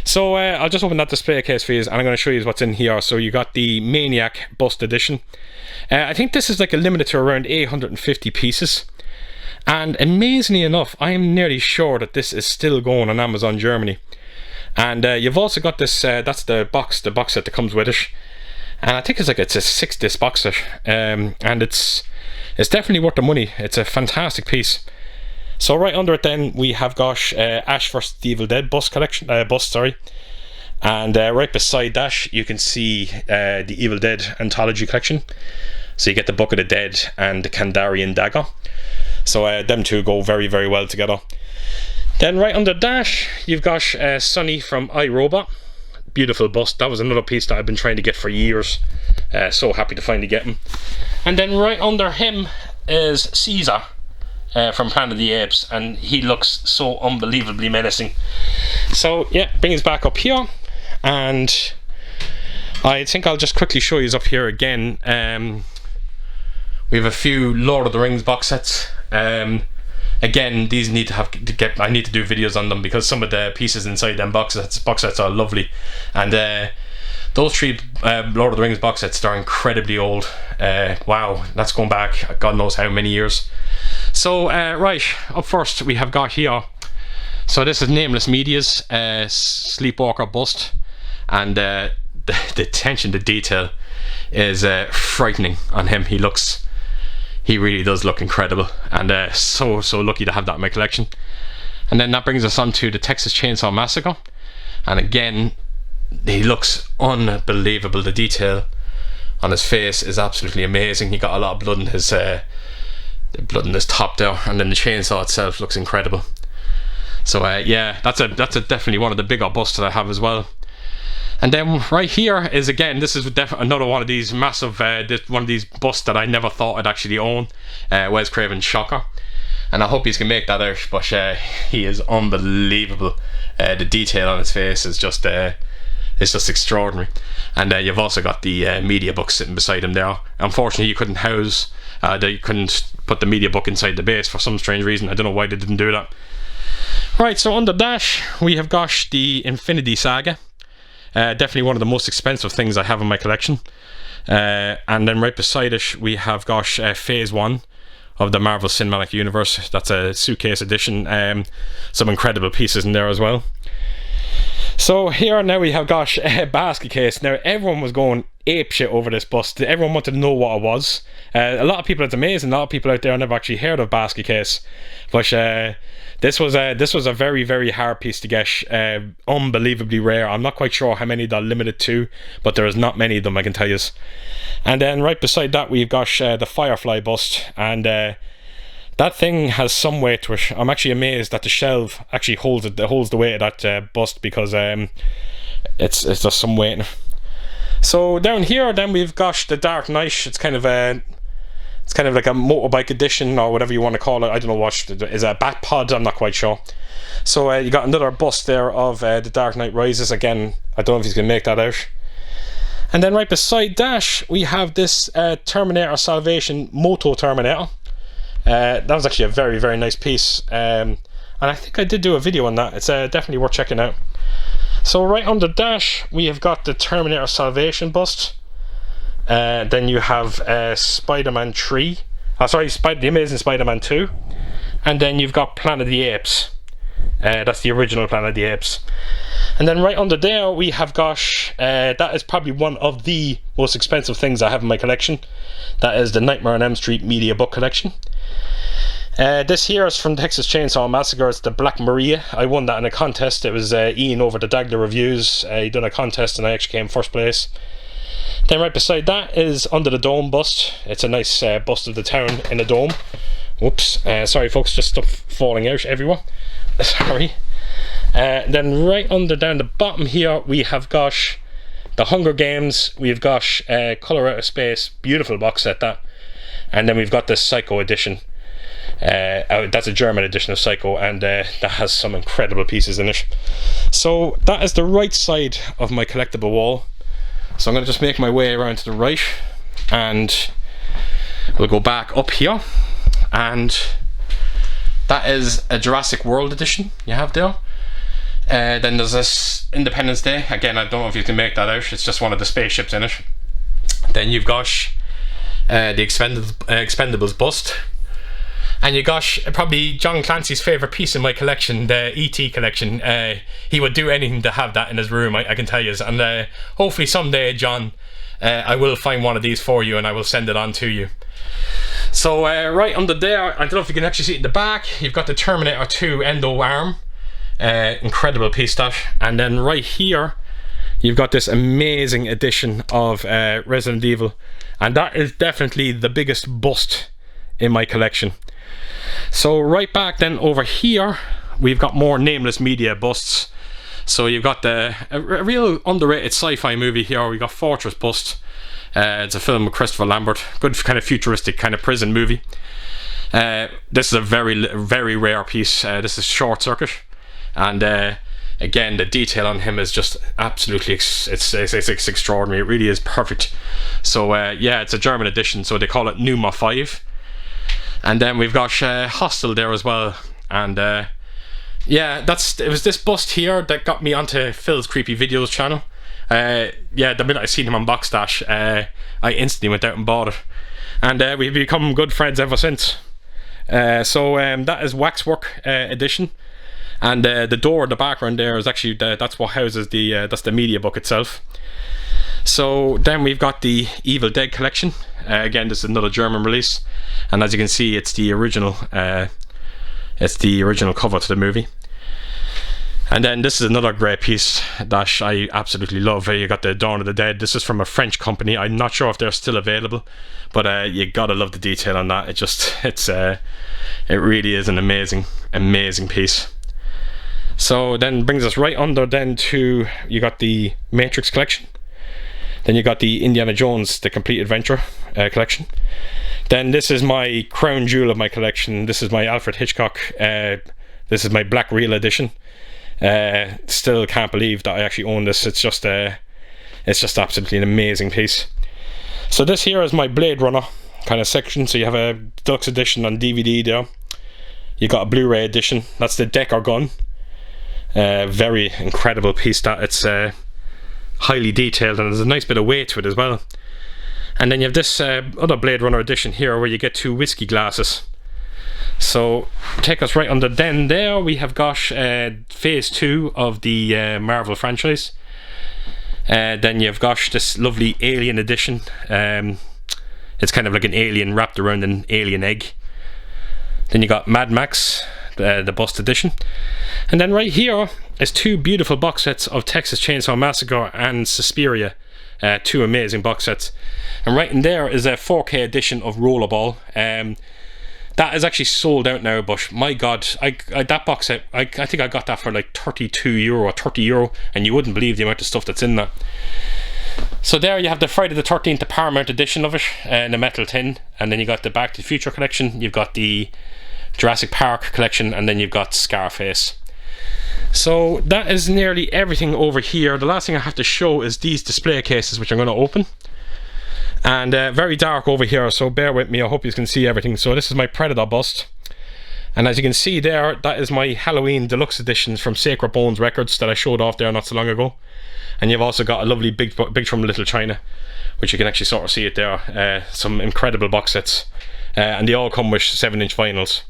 So I'll just open that display case for you, and I'm going to show you what's in here. So you got the Maniac bust edition. I think this is like a limited to around 850 pieces, and amazingly enough, I am nearly sure that this is still going on Amazon Germany. And you've also got this that's the box set that comes with it, and I think it's a 6-disc box set, and it's definitely worth the money. It's a fantastic piece. So right under it then we have got Ash vs the Evil Dead bust collection, and right beside that you can see the Evil Dead anthology collection. So you get the Book of the Dead and the Kandarian dagger. So them two go very, very well together. Then right under that you've got Sonny from iRobot. Beautiful bust. That was another piece that I've been trying to get for years. So happy to finally get him. And then right under him is Caesar from Planet of the Apes, and he looks so unbelievably menacing. So yeah, bring us back up here, and I think I'll just quickly show you up here again. We have a few Lord of the Rings box sets. Again, these need to I need to do videos on them because some of the pieces inside them box sets are lovely, and those three Lord of the Rings box sets are incredibly old. Wow, that's going back God knows how many years. So right up first we have got here, so this is Nameless Media's Sleepwalker bust, and the attention to detail is frightening on him. He really does look incredible, and so lucky to have that in my collection. And then that brings us on to the Texas Chainsaw Massacre, and again he looks unbelievable. The detail on his face is absolutely amazing. He got a lot of blood in his top there, and then the chainsaw itself looks incredible. So yeah, that's definitely one of the bigger busts that I have as well. And then right here is, again, this is definitely another one of these massive, one of these busts that I never thought I'd actually own. Wes Craven's Shocker. And I hope he's can make that out, but he is unbelievable. The detail on his face is just it's just extraordinary. And you've also got the media book sitting beside him there. Unfortunately, you couldn't put the media book inside the base for some strange reason. I don't know why they didn't do that. Right, so under that we have got the Infinity Saga. Definitely one of the most expensive things I have in my collection. And then right beside it we have got Phase 1 of the Marvel Cinematic Universe. That's a suitcase edition. Some incredible pieces in there as well. So here now we have got a basket case. Now everyone was going apeshit over this bust. Everyone wanted to know what it was. A lot of people, it's amazing, a lot of people out there never actually heard of basket case. But this was a very, very hard piece to get. Unbelievably rare. I'm not quite sure how many they're limited to, but there is not many of them, I can tell you. And then right beside that we've got the Firefly bust, and that thing has some weight to it. I'm actually amazed that the shelf actually holds the weight of that bust, because it's just some weight in it. So down here then we've got the Dark Knight. It's kind of like a motorbike edition, or whatever you want to call it. I don't know what is a bat pod, I'm not quite sure. So you got another bust there of the Dark Knight Rises. Again, I don't know if you can make that out. And then right beside that we have this Terminator Salvation Moto Terminator. That was actually a very, very nice piece, and I think I did do a video on that. It's definitely worth checking out. So right under that we have got the Terminator Salvation bust. Then you have Spider-Man 3, the Amazing Spider-Man 2, and then you've got Planet of the Apes. That's the original Planet of the Apes. And then right under there we have got, that is probably one of the most expensive things I have in my collection. That is the Nightmare on Elm Street media book collection. This here is from Texas Chainsaw Massacre. It's the Black Maria. I won that in a contest. It was Ian over the Dagler Reviews. He done a contest and I actually came first place. Then right beside that is Under the Dome bust. It's a nice bust of the town in a dome. Whoops, sorry folks, just stuff falling out everywhere. Sorry. Then right under down the bottom here we have got the Hunger Games. We've got Color Out of Space, beautiful box set that. And then we've got the Psycho edition. That's a German edition of Psycho, and that has some incredible pieces in it. So that is the right side of my collectible wall. So I'm going to just make my way around to the right, and we'll go back up here, and that is a Jurassic World edition you have there. Then there's this Independence Day. Again, I don't know if you can make that out. It's just one of the spaceships in it. Then you've got the Expendables bust. And you got probably John Clancy's favourite piece in my collection, the E.T. collection. He would do anything to have that in his room, I can tell you. And hopefully someday, John, I will find one of these for you and I will send it on to you. So right under there, I don't know if you can actually see it in the back, you've got the Terminator 2 Endo arm. Incredible piece that. And then right here, you've got this amazing edition of Resident Evil. And that is definitely the biggest bust in my collection. So right back then over here we've got more nameless media busts. So you've got a real underrated sci-fi movie here. We got Fortress bust. It's a film with Christopher Lambert, good kind of futuristic kind of prison movie. This is a very, very rare piece. This is Short Circuit, and again the detail on him is just absolutely it's extraordinary. It really is perfect. So yeah, it's a German edition, so they call it Numa 5. And then we've got Hostel there as well. And yeah, it was this bust here that got me onto Phil's Creepy Videos channel. Yeah, the minute I seen him on Boxdash, I instantly went out and bought it. And we've become good friends ever since. So that is Waxwork edition. And the door in the background there is actually, that's what houses that's the media book itself. So then we've got the Evil Dead collection. Again, this is another German release, and as you can see, it's the original cover to the movie. And then this is another great piece that I absolutely love. You got the Dawn of the Dead. This is from a French company. I'm not sure if they're still available, but you gotta love the detail on that. It really is an amazing piece. So then brings us right under then to, you got the Matrix collection. Then you got the Indiana Jones, the Complete Adventure collection. Then this is my crown jewel of my collection. This is my Alfred Hitchcock. This is my Black Reel edition. Still can't believe that I actually own this. It's just absolutely an amazing piece. So this here is my Blade Runner kind of section. So you have a deluxe edition on DVD there. You got a Blu-ray edition. That's the Decker gun. Very incredible piece that. It's highly detailed and there's a nice bit of weight to it as well. And then you have this other Blade Runner edition here where you get 2 whiskey glasses. So take us right under. Then there we have got phase 2 of the Marvel franchise. Then you've got this lovely Alien edition. It's kind of like an alien wrapped around an alien egg. Then you got Mad Max, the bust edition. And then right here is 2 beautiful box sets of Texas Chainsaw Massacre and Suspiria. 2 amazing box sets. And right in there is a 4K edition of Rollerball. That is actually sold out now, but my god, that box set, I think I got that for like €32 or €30, and you wouldn't believe the amount of stuff that's in that. So there you have the Friday the 13th, the Paramount edition of it, in a metal tin, and then you got the Back to the Future collection, you've got the Jurassic Park collection, and then you've got Scarface. So that is nearly everything over here. The last thing I have to show is these display cases, which I'm going to open. And very dark over here, so bear with me, I hope you can see everything. So this is my Predator bust. And as you can see there, that is my Halloween deluxe editions from Sacred Bones Records that I showed off there not so long ago. And you've also got a lovely Big from Little China, which you can actually sort of see it there. Some incredible box sets. And they all come with 7-inch vinyls.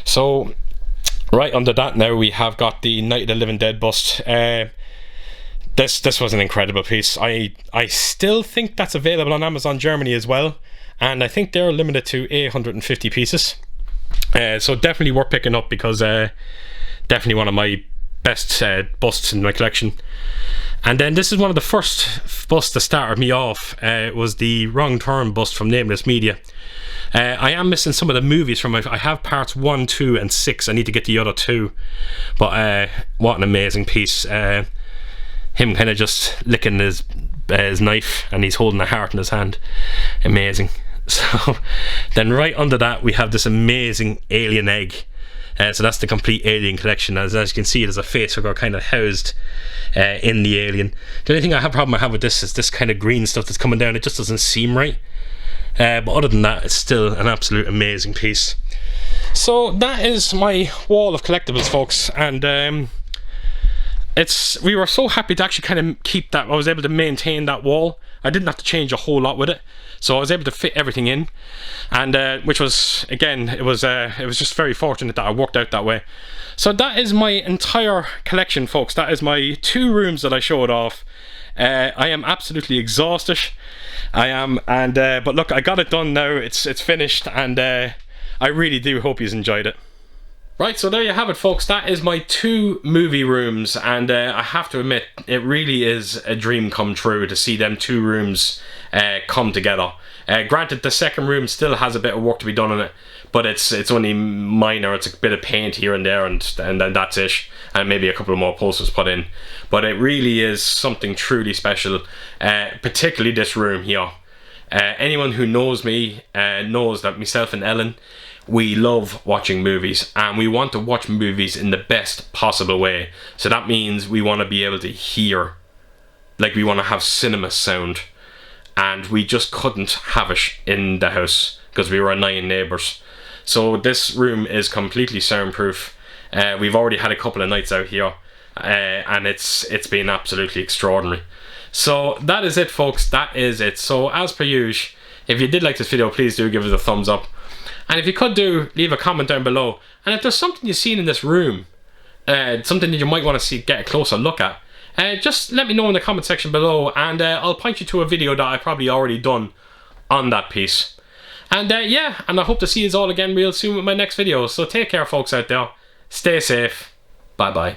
So right under that now we have got the Night of the Living Dead bust. This was an incredible piece. I still think that's available on Amazon Germany as well, and I think they're limited to 850 pieces. So definitely worth picking up, because definitely one of my best busts in my collection. And then this is one of the first busts that started me off. It was the Wrong Turn bust from Nameless Media. I am missing some of the movies from I have parts 1, 2 and 6. I need to get the other 2, but what an amazing piece. Him kind of just licking his knife, and he's holding a heart in his hand. Amazing. So then right under that we have this amazing alien egg. So that's the complete Alien collection. As you can see, there's a face figure kind of housed in the alien. The only thing I have with this is this kind of green stuff that's coming down. It just doesn't seem right. But other than that, it's still an absolute amazing piece. So that is my wall of collectibles, folks, and we were so happy to actually kind of keep that. I was able to maintain that wall. I didn't have to change a whole lot with it, so I was able to fit everything in, and which was, again, it was just very fortunate that I worked out that way. So that is my entire collection, folks. That is my 2 rooms that I showed off. I am absolutely exhausted. I am, and but look, I got it done now. It's finished, and I really do hope you've enjoyed it. Right, so there you have it, folks. That is my 2 movie rooms, and I have to admit, it really is a dream come true to see them 2 rooms come together. Granted, the second room still has a bit of work to be done on it, but it's only minor. It's a bit of paint here and there, and then that's it, and maybe a couple of more posters put in. But it really is something truly special, particularly this room here. Anyone who knows me knows that myself and Ellen, we love watching movies, and we want to watch movies in the best possible way. So that means we want to be able to hear, like we want to have cinema sound, and we just couldn't have it in the house because we were annoying neighbours. So this room is completely soundproof. We've already had a couple of nights out here, and it's been absolutely extraordinary. So that is it, folks. That is it. So as per usual, if you did like this video, please do give it a thumbs up. And if you could leave a comment down below. And if there's something you've seen in this room, something that you might want to get a closer look at, just let me know in the comment section below, and I'll point you to a video that I've probably already done on that piece. And yeah, and I hope to see you all again real soon with my next video. So take care, folks out there. Stay safe. Bye bye.